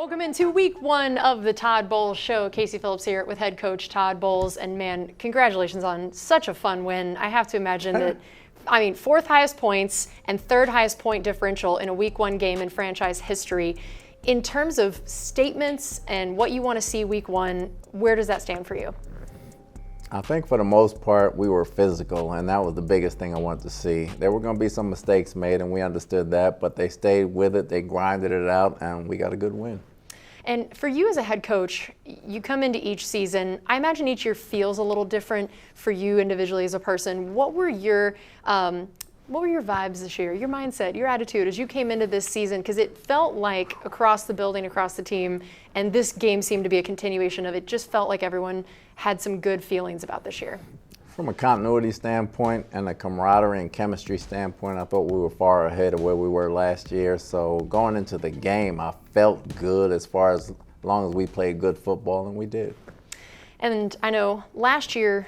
Welcome into week one of the Todd Bowles Show. Casey Phillips here with head coach Todd Bowles. And man, congratulations on such a fun win. I have to imagine that, fourth highest points and third highest point differential in a week one game in franchise history. In terms of statements and what you want to see week one, where does that stand for you? I think for the most part, we were physical, and that was the biggest thing I wanted to see. There were going to be some mistakes made, and we understood that, but they stayed with it, they grinded it out, and we got a good win. And for you as a head coach, you come into each season, I imagine each year feels a little different for you individually as a person. What were your vibes this year, your mindset, your attitude as you came into this season? Because it felt like across the building, across the team, and this game seemed to be a continuation of it, just felt like everyone had some good feelings about this year. From a continuity standpoint and a camaraderie and chemistry standpoint, I thought we were far ahead of where we were last year. So going into the game, I felt good as long as we played good football, and we did. And I know last year,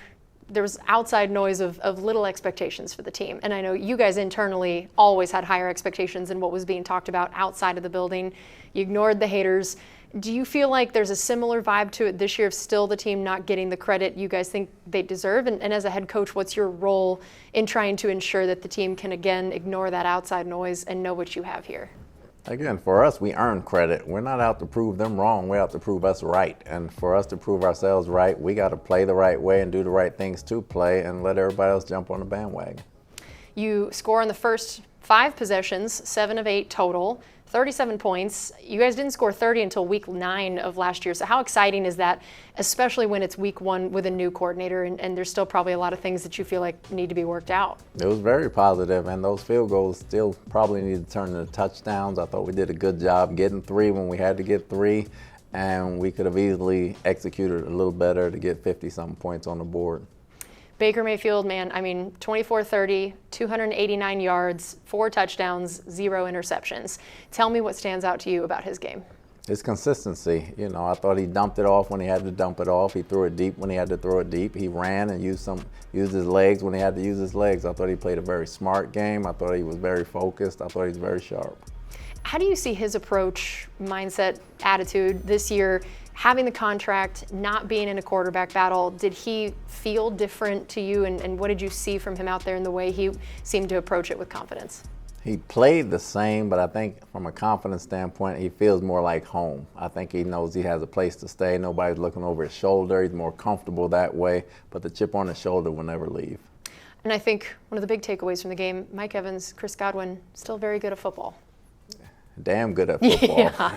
there was outside noise of little expectations for the team. And I know you guys internally always had higher expectations than what was being talked about outside of the building. You ignored the haters. Do you feel like there's a similar vibe to it this year of still the team not getting the credit you guys think they deserve? And as a head coach, what's your role in trying to ensure that the team can, again, ignore that outside noise and know what you have here? Again, for us, we earn credit. We're not out to prove them wrong. We're out to prove us right. And for us to prove ourselves right, we got to play the right way and do the right things to play and let everybody else jump on the bandwagon. You score on the first 5 possessions, 7 of 8 total, 37 points. You guys didn't score 30 until week 9 of last year. So how exciting is that, especially when it's week 1 with a new coordinator and there's still probably a lot of things that you feel like need to be worked out? It was very positive, and those field goals still probably need to turn into touchdowns. I thought we did a good job getting 3 when we had to get 3, and we could have easily executed a little better to get 50-something points on the board. Baker Mayfield, man, 24-30, 289 yards, 4 touchdowns, 0 interceptions. Tell me what stands out to you about his game. His consistency. I thought he dumped it off when he had to dump it off. He threw it deep when he had to throw it deep. He ran and used his legs when he had to use his legs. I thought he played a very smart game. I thought he was very focused. I thought he was very sharp. How do you see his approach, mindset, attitude this year? Having the contract, not being in a quarterback battle, did he feel different to you, and what did you see from him out there in the way he seemed to approach it with confidence? He played the same, but I think from a confidence standpoint, he feels more like home. I think he knows he has a place to stay. Nobody's looking over his shoulder. He's more comfortable that way, but the chip on his shoulder will never leave. And I think one of the big takeaways from the game, Mike Evans, Chris Godwin, still very good at football. Damn good at football. Yeah.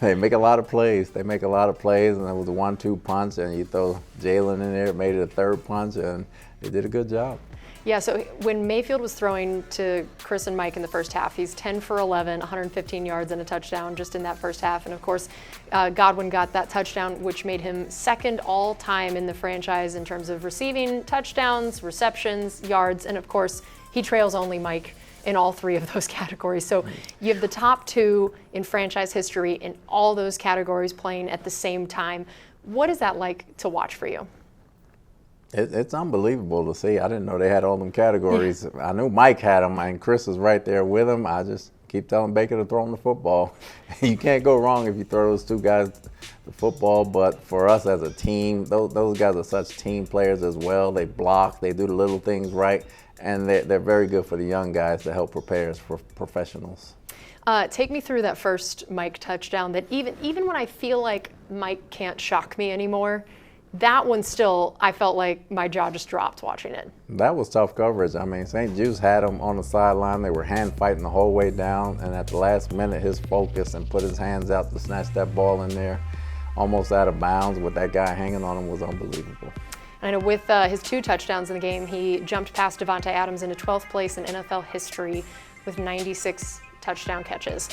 They make a lot of plays. And it was a 1-2 punch, and you throw Jalen in there, made it a 3rd punch, and they did a good job. Yeah, so when Mayfield was throwing to Chris and Mike in the first half, he's 10 for 11, 115 yards and a touchdown just in that first half. And of course, Godwin got that touchdown, which made him 2nd all-time in the franchise in terms of receiving touchdowns, receptions, yards, and of course, he trails only Mike in all 3 of those categories. So you have the top 2 in franchise history in all those categories playing at the same time. What is that like to watch for you? It's unbelievable to see. I didn't know they had all them categories. I knew Mike had them, and Chris was right there with him. I just keep telling Baker to throw him the football. You can't go wrong if you throw those 2 guys the football, but for us as a team, those guys are such team players as well. They block, they do the little things right, and they're very good for the young guys to help prepare us for professionals. Take me through that first Mike touchdown that even when I feel like Mike can't shock me anymore, that one still, I felt like my jaw just dropped watching it. That was tough coverage. St. Jude's had him on the sideline. They were hand fighting the whole way down, and at the last minute, his focus and put his hands out to snatch that ball in there, almost out of bounds with that guy hanging on him, was unbelievable. I know with his 2 touchdowns in the game, he jumped past Devontae Adams into 12th place in NFL history with 96 touchdown catches.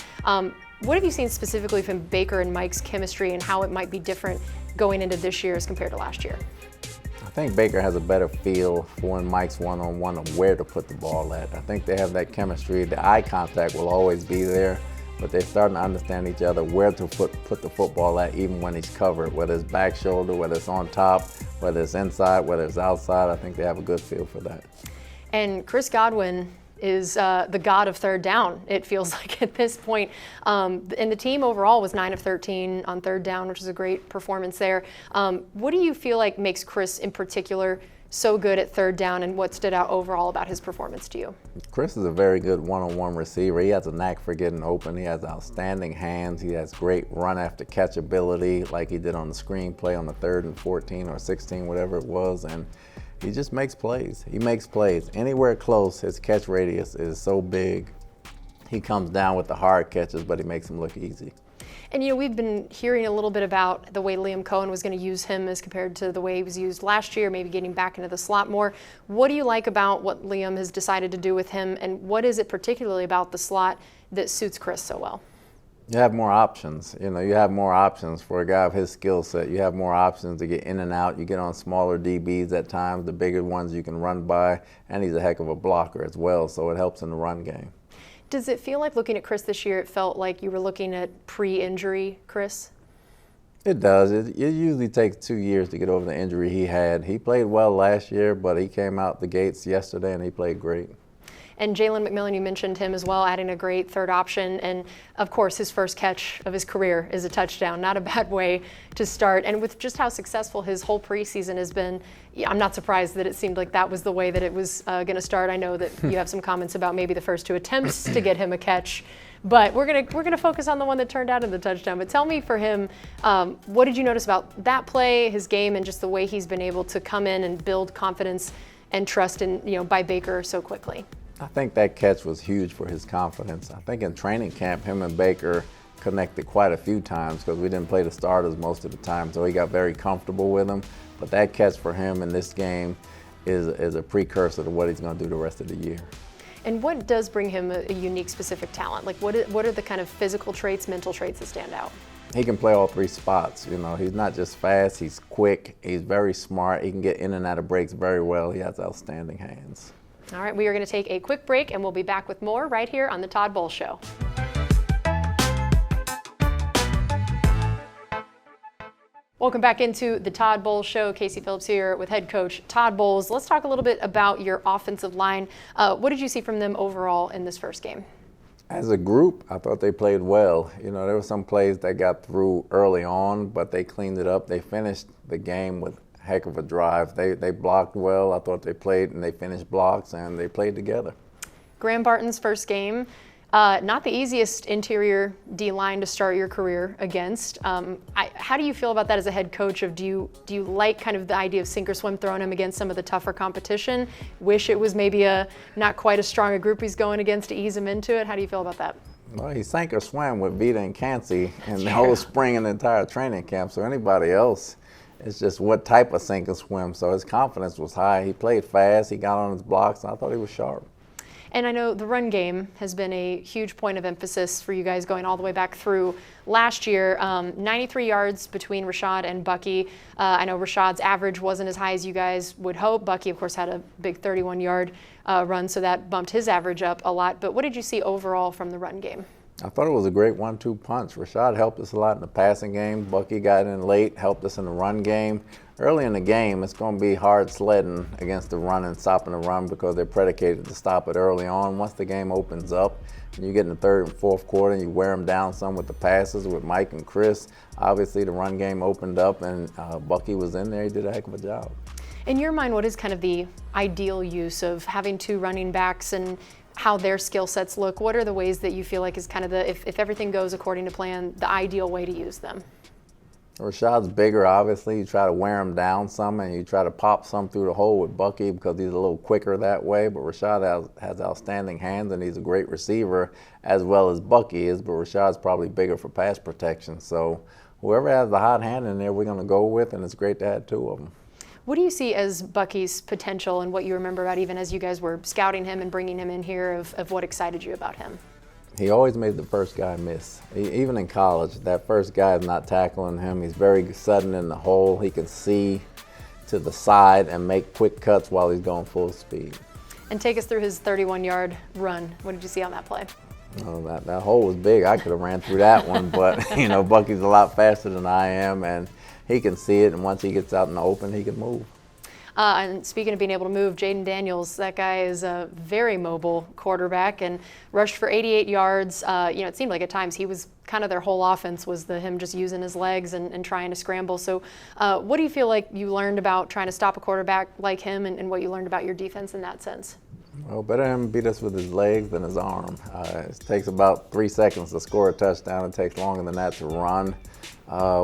What have you seen specifically from Baker and Mike's chemistry and how it might be different going into this year as compared to last year? I think Baker has a better feel for when Mike's one-on-one of where to put the ball at. I think they have that chemistry. The eye contact will always be there, but they're starting to understand each other where to put the football at, even when he's covered, whether it's back shoulder, whether it's on top, whether it's inside, whether it's outside. I think they have a good feel for that. And Chris Godwin, is the god of third down, it feels like at this point. And the team overall was 9 of 13 on third down, which is a great performance there. What do you feel like makes Chris in particular so good at third down, and what stood out overall about his performance to you? Chris is a very good one-on-one receiver. He has a knack for getting open. He has outstanding hands. He has great run after catch ability, like he did on the screen play on the 3rd and 14 or 16, whatever it was. And he just makes plays. He makes plays. Anywhere close, his catch radius is so big. He comes down with the hard catches, but he makes them look easy. And, we've been hearing a little bit about the way Liam Cohen was going to use him as compared to the way he was used last year, maybe getting back into the slot more. What do you like about what Liam has decided to do with him, and what is it particularly about the slot that suits Chris so well? You have more options. You have more options for a guy of his skill set. You have more options to get in and out. You get on smaller DBs at times, the bigger ones you can run by, and he's a heck of a blocker as well, so it helps in the run game. Does it feel like, looking at Chris this year, it felt like you were looking at pre-injury Chris? It does. It usually takes 2 years to get over the injury he had. He played well last year, but he came out the gates yesterday and he played great. And Jalen McMillan, you mentioned him as well, adding a great third option. And of course, his first catch of his career is a touchdown. Not a bad way to start. And with just how successful his whole preseason has been, I'm not surprised that it seemed like that was the way that it was going to start. I know that you have some comments about maybe the first 2 attempts to get him a catch, but we're gonna focus on the one that turned out in the touchdown. But tell me, for him, what did you notice about that play, his game, and just the way he's been able to come in and build confidence and trust in by Baker so quickly? I think that catch was huge for his confidence. I think in training camp, him and Baker connected quite a few times because we didn't play the starters most of the time, so he got very comfortable with him. But that catch for him in this game is a precursor to what he's going to do the rest of the year. And what does bring him a unique, specific talent? Like, what are the kind of physical traits, mental traits that stand out? He can play all 3 spots. He's not just fast, he's quick, he's very smart, he can get in and out of breaks very well. He has outstanding hands. All right, we are going to take a quick break, and we'll be back with more right here on the Todd Bowles Show. Welcome back into the Todd Bowles Show. Casey Phillips here with head coach Todd Bowles. Let's talk a little bit about your offensive line. What did you see from them overall in this first game? As a group, I thought they played well. There were some plays that got through early on, but they cleaned it up. They finished the game with a heck of a drive. They blocked well. I thought they played and they finished blocks, and they played together. Graham Barton's first game. Not the easiest interior D-line to start your career against. How do you feel about that as a head coach? Do you like kind of the idea of sink or swim, throwing him against some of the tougher competition? Wish it was maybe not quite as strong a group he's going against to ease him into it? How do you feel about that? Well, he sank or swam with Vita and Cansey in the whole spring and the entire training camp. So anybody else, it's just what type of sink or swim. So his confidence was high. He played fast. He got on his blocks, and I thought he was sharp. And I know the run game has been a huge point of emphasis for you guys going all the way back through last year. 93 yards between Rashad and Bucky. I know Rashad's average wasn't as high as you guys would hope. Bucky, of course, had a big 31-yard run, so that bumped his average up a lot. But what did you see overall from the run game? I thought it was a great 1-2 punch. Rashad helped us a lot in the passing game. Bucky got in late, helped us in the run game. Early in the game, it's going to be hard sledding against the run and stopping the run because they're predicated to stop it early on. Once the game opens up and you get in the 3rd and 4th quarter and you wear them down some with the passes with Mike and Chris, obviously the run game opened up and Bucky was in there. He did a heck of a job. In your mind, what is kind of the ideal use of having 2 running backs and how their skill sets look? What are the ways that you feel like is kind of if everything goes according to plan, the ideal way to use them? Rashad's bigger, obviously. You try to wear him down some, and you try to pop some through the hole with Bucky because he's a little quicker that way. But Rashad has outstanding hands, and he's a great receiver as well as Bucky is. But Rashad's probably bigger for pass protection. So whoever has the hot hand in there, we're going to go with, and it's great to add 2 of them. What do you see as Bucky's potential and what you remember about even as you guys were scouting him and bringing him in here of what excited you about him? He always made the first guy miss. Even in college, that first guy is not tackling him. He's very sudden in the hole. He can see to the side and make quick cuts while he's going full speed. And take us through his 31-yard run. What did you see on that play? Oh, that hole was big. I could have ran through that one, but Bucky's a lot faster than I am, and he can see it, and once he gets out in the open, he can move. And speaking of being able to move, Jaden Daniels, that guy is a very mobile quarterback and rushed for 88 yards. It seemed like at times he was kind of their whole offense was him just using his legs and trying to scramble. So what do you feel like you learned about trying to stop a quarterback like him and what you learned about your defense in that sense? Well, better him beat us with his legs than his arm. It takes about 3 seconds to score a touchdown. It takes longer than that to run.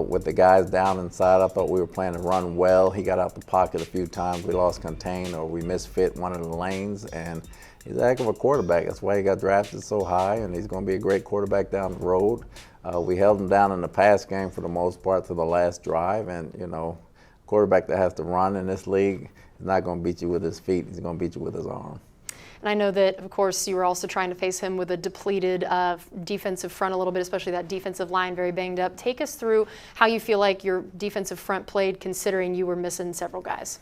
With the guys down inside, I thought we were playing to run well. He got out the pocket a few times. We lost contain or we misfit one of the lanes. And he's a heck of a quarterback. That's why he got drafted so high, and he's going to be a great quarterback down the road. We held him down in the pass game for the most part to the last drive. And, a quarterback that has to run in this league is not going to beat you with his feet. He's going to beat you with his arm. And I know that, of course, you were also trying to face him with a depleted defensive front a little bit, especially that defensive line very banged up. Take us through how you feel like your defensive front played, considering you were missing several guys.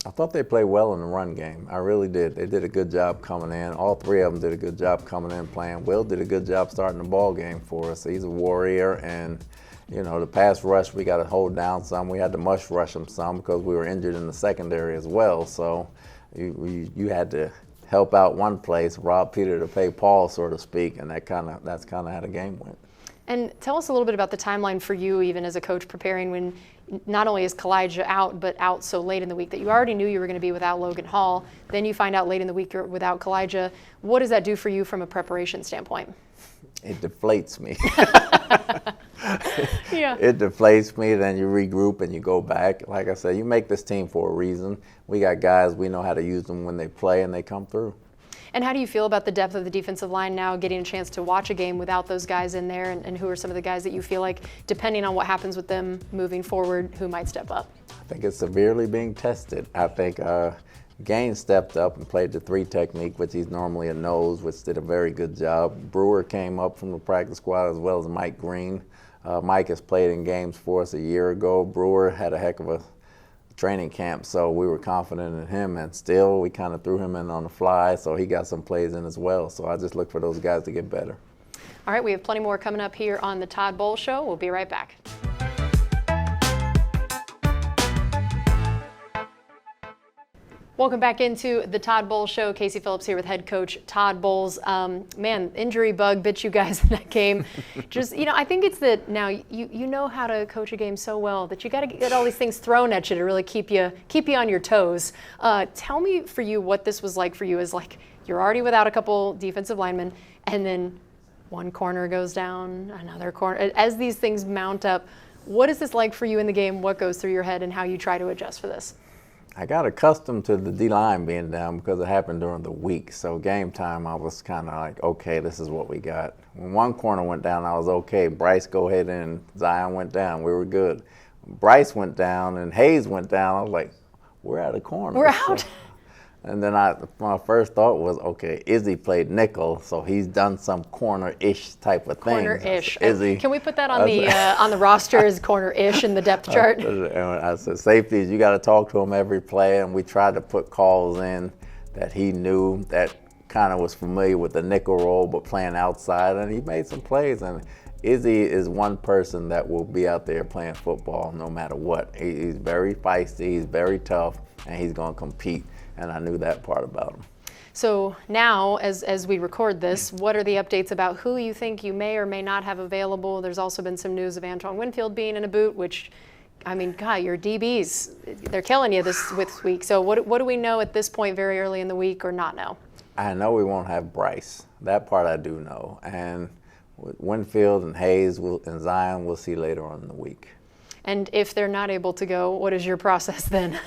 I thought they played well in the run game. I really did. They did a good job coming in. All three of them did a good job coming in playing. Will did a good job starting the ball game for us. He's a warrior, and the pass rush, we got to hold down some. We had to mush rush them some because we were injured in the secondary as well. So you had to help out one place, rob Peter to pay Paul, so to speak, and that's kind of how the game went. And tell us a little bit about the timeline for you, even as a coach, preparing when not only is Kalijah out, but out so late in the week that you already knew you were going to be without Logan Hall. Then you find out late in the week you're without Kalijah. What does that do for you from a preparation standpoint? It deflates me. Yeah. It deflates me, then you regroup and you go back. Like I said, you make this team for a reason. We got guys, we know how to use them when they play and they come through. And how do you feel about the depth of the defensive line now, getting a chance to watch a game without those guys in there, and who are some of the guys that you feel like, depending on what happens with them moving forward, who might step up? I think it's severely being tested. I think Gaines stepped up and played the 3 technique, which he's normally a nose, which did a very good job. Brewer came up from the practice squad as well as Mike Green. Mike has played in games for us a year ago. Brewer had a heck of a training camp, so we were confident in him, and still we kind of threw him in on the fly, so he got some plays in as well. So I just look for those guys to get better. All right, we have plenty more coming up here on the Todd Bowles Show. We'll be right back. Welcome back into the Todd Bowles Show. Casey Phillips here with head coach Todd Bowles. Man, injury bug bit you guys in that game. I think it's that now you know how to coach a game so well that you got to get all these things thrown at you to really keep you on your toes. Tell me for you what this was like for you. Is like you're already without a couple defensive linemen, and then one corner goes down, another corner. As these things mount up, what is this like for you in the game? What goes through your head, and how you try to adjust for this? I got accustomed to the D-line being down because it happened during the week. So game time, I was kind of like, okay, this is what we got. When one corner went down, I was okay. Bryce, go ahead, and Zion went down. We were good. Bryce went down and Hayes went down. I was like, we're out of corner. We're out. So, and then my first thought was, okay, Izzy played nickel, so he's done some corner-ish type of thing. Corner-ish. Izzy. Can we put that on the roster as corner-ish in the depth chart? And I said, safeties, you got to talk to him every play, and we tried to put calls in that he knew that kind of was familiar with the nickel role, but playing outside, and he made some plays. And Izzy is one person that will be out there playing football no matter what. He's very feisty, he's very tough, and he's going to compete. And I knew that part about him. So now, as we record this, what are the updates about who you think you may or may not have available? There's also been some news of Antoine Winfield being in a boot, which, I mean, God, your DBs, they're killing you this week. So what do we know at this point very early in the week or not know? I know we won't have Bryce. That part I do know. And with Winfield and Hayes and Zion, we'll see later on in the week. And if they're not able to go, what is your process then?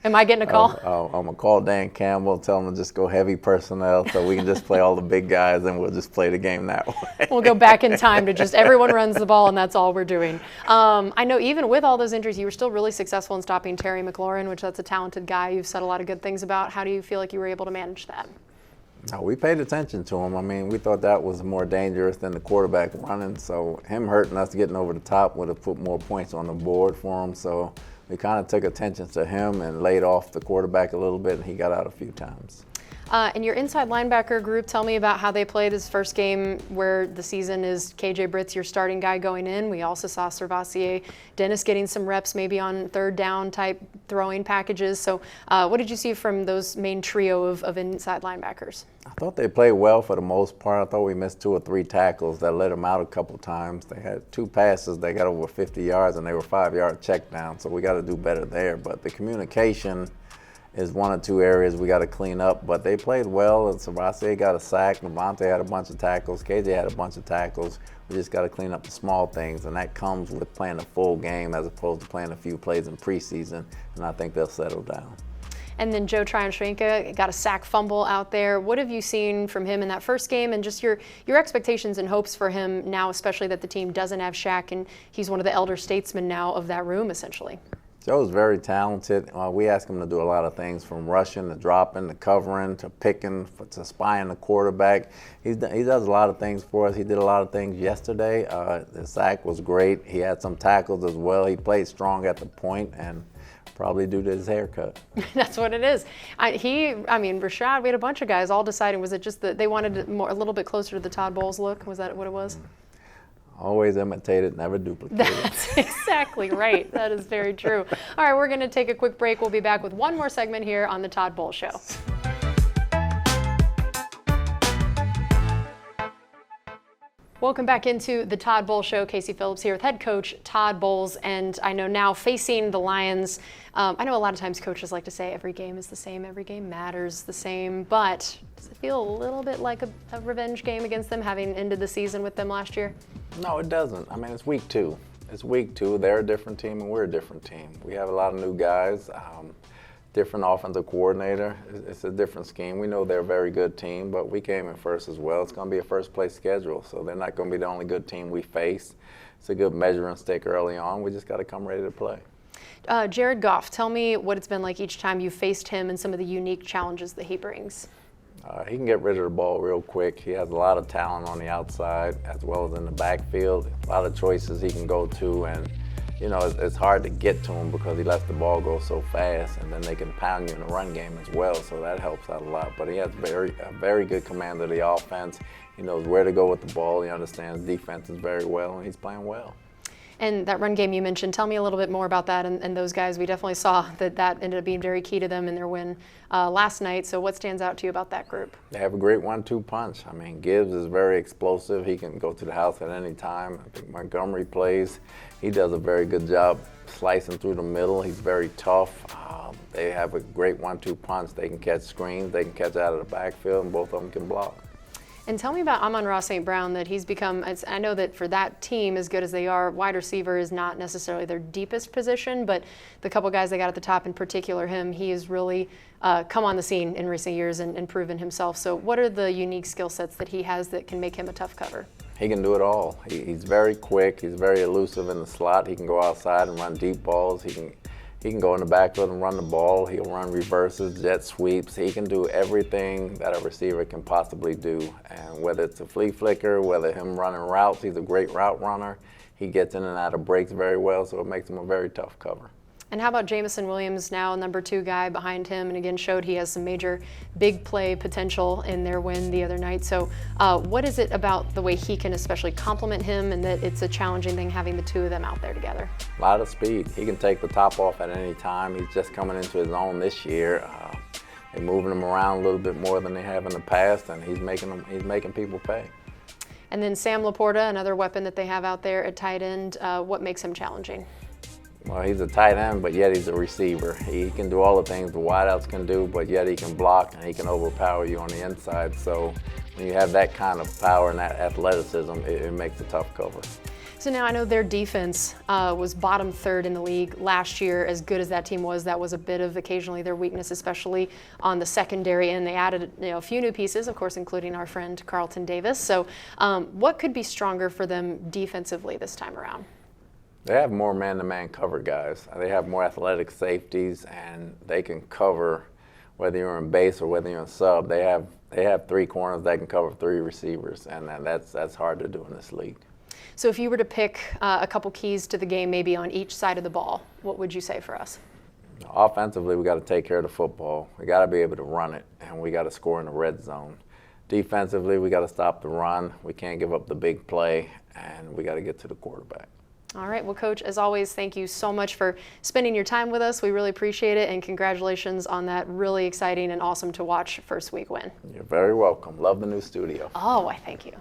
Am I getting a call? I'm going to call Dan Campbell, tell him to just go heavy personnel so we can just play all the big guys and we'll just play the game that way. We'll go back in time to just everyone runs the ball and that's all we're doing. I know even with all those injuries, you were still really successful in stopping Terry McLaurin, which that's a talented guy you've said a lot of good things about. How do you feel like you were able to manage that? No, we paid attention to him. I mean, we thought that was more dangerous than the quarterback running. So him hurting us getting over the top would have put more points on the board for him. So we kind of took attention to him and laid off the quarterback a little bit, and he got out a few times. And your inside linebacker group, tell me about how they played this first game where the season is KJ Britt's your starting guy going in. We also saw Servassier Dennis getting some reps maybe on third down type throwing packages. So what did you see from those main trio of inside linebackers? I thought they played well for the most part. I thought we missed 2 or 3 tackles that let them out a couple times. They had 2 passes that got over 50 yards, and they were 5-yard checkdowns, so we got to do better there. But the communication is 1 or 2 areas we got to clean up. But they played well, and Servassier got a sack. Levante had a bunch of tackles. KJ had a bunch of tackles. We just got to clean up the small things, and that comes with playing a full game as opposed to playing a few plays in preseason, and I think they'll settle down. And then Joe Tryon-Shoyinka got a sack fumble out there. What have you seen from him in that first game, and just your expectations and hopes for him now, especially that the team doesn't have Shaq, and he's one of the elder statesmen now of that room, essentially? Joe's very talented. We ask him to do a lot of things, from rushing to dropping to covering to picking to spying the quarterback. He does a lot of things for us. He did a lot of things yesterday. The sack was great. He had some tackles as well. He played strong at the point, and probably due to his haircut. That's what it is. Rashad, we had a bunch of guys all deciding, was it just that they wanted a little bit closer to the Todd Bowles look? Was that what it was? Always imitated, never duplicated. That's exactly right. That is very true. All right, we're going to take a quick break. We'll be back with one more segment here on the Todd Bowles Show. Welcome back into the Todd Bowles Show. Casey Phillips here with head coach Todd Bowles, and I know now facing the Lions, I know a lot of times coaches like to say every game is the same, every game matters the same, but does it feel a little bit like a revenge game against them, having ended the season with them last year? No, it doesn't. I mean, it's week 2. It's week 2. They're a different team and we're a different team. We have a lot of new guys. Different offensive coordinator. It's a different scheme. We know they're a very good team, but we came in first as well. It's going to be a first-place schedule, so they're not going to be the only good team we face. It's a good measuring stick early on. We just got to come ready to play. Jared Goff, tell me what it's been like each time you faced him and some of the unique challenges that he brings. He can get rid of the ball real quick. He has a lot of talent on the outside as well as in the backfield. A lot of choices he can go to, and it's hard to get to him because he lets the ball go so fast, and then they can pound you in the run game as well, so that helps out a lot. But he has a very good command of the offense. He knows where to go with the ball. He understands defenses very well, and he's playing well. And that run game you mentioned, tell me a little bit more about that and those guys. We definitely saw that ended up being very key to them in their win last night. So what stands out to you about that group? They have a great 1-2 punch. I mean, Gibbs is very explosive. He can go to the house at any time. I think Montgomery plays. He does a very good job slicing through the middle. He's very tough. They have a great 1-2 punch. They can catch screens. They can catch out of the backfield, and both of them can block. And tell me about Amon-Ra St. Brown, that he's become, I know that for that team, as good as they are, wide receiver is not necessarily their deepest position, but the couple guys they got at the top, in particular him, he has really come on the scene in recent years and proven himself. So what are the unique skill sets that he has that can make him a tough cover? He can do it all. He's very quick. He's very elusive in the slot. He can go outside and run deep balls. He can go in the backfield and run the ball. He'll run reverses, jet sweeps. He can do everything that a receiver can possibly do. And whether it's a flea flicker, whether him running routes, he's a great route runner. He gets in and out of breaks very well, so it makes him a very tough cover. And how about Jamison Williams, now number 2 guy behind him, and again showed he has some major big play potential in their win the other night. So what is it about the way he can especially complement him, and that it's a challenging thing having the 2 of them out there together? A lot of speed. He can take the top off at any time. He's just coming into his own this year. They're moving him around a little bit more than they have in the past, and he's making people pay. And then Sam Laporta, another weapon that they have out there at tight end. What makes him challenging? Well, he's a tight end, but yet he's a receiver. He can do all the things the wideouts can do, but yet he can block and he can overpower you on the inside. So when you have that kind of power and that athleticism, it makes a tough cover. So now I know their defense was bottom 3rd in the league last year. As good as that team was, that was a bit of occasionally their weakness, especially on the secondary. And they added a few new pieces, of course, including our friend Carlton Davis. So what could be stronger for them defensively this time around? They have more man-to-man cover guys. They have more athletic safeties, and they can cover whether you're in base or whether you're in sub. They have 3 corners that can cover 3 receivers, and that's hard to do in this league. So if you were to pick a couple keys to the game, maybe on each side of the ball, what would you say for us? Offensively, we got to take care of the football. We got to be able to run it, and we got to score in the red zone. Defensively, we got to stop the run. We can't give up the big play, and we got to get to the quarterback. All right. Well, Coach, as always, thank you so much for spending your time with us. We really appreciate it, and congratulations on that really exciting and awesome to watch first week win. You're very welcome. Love the new studio. Oh, I thank you.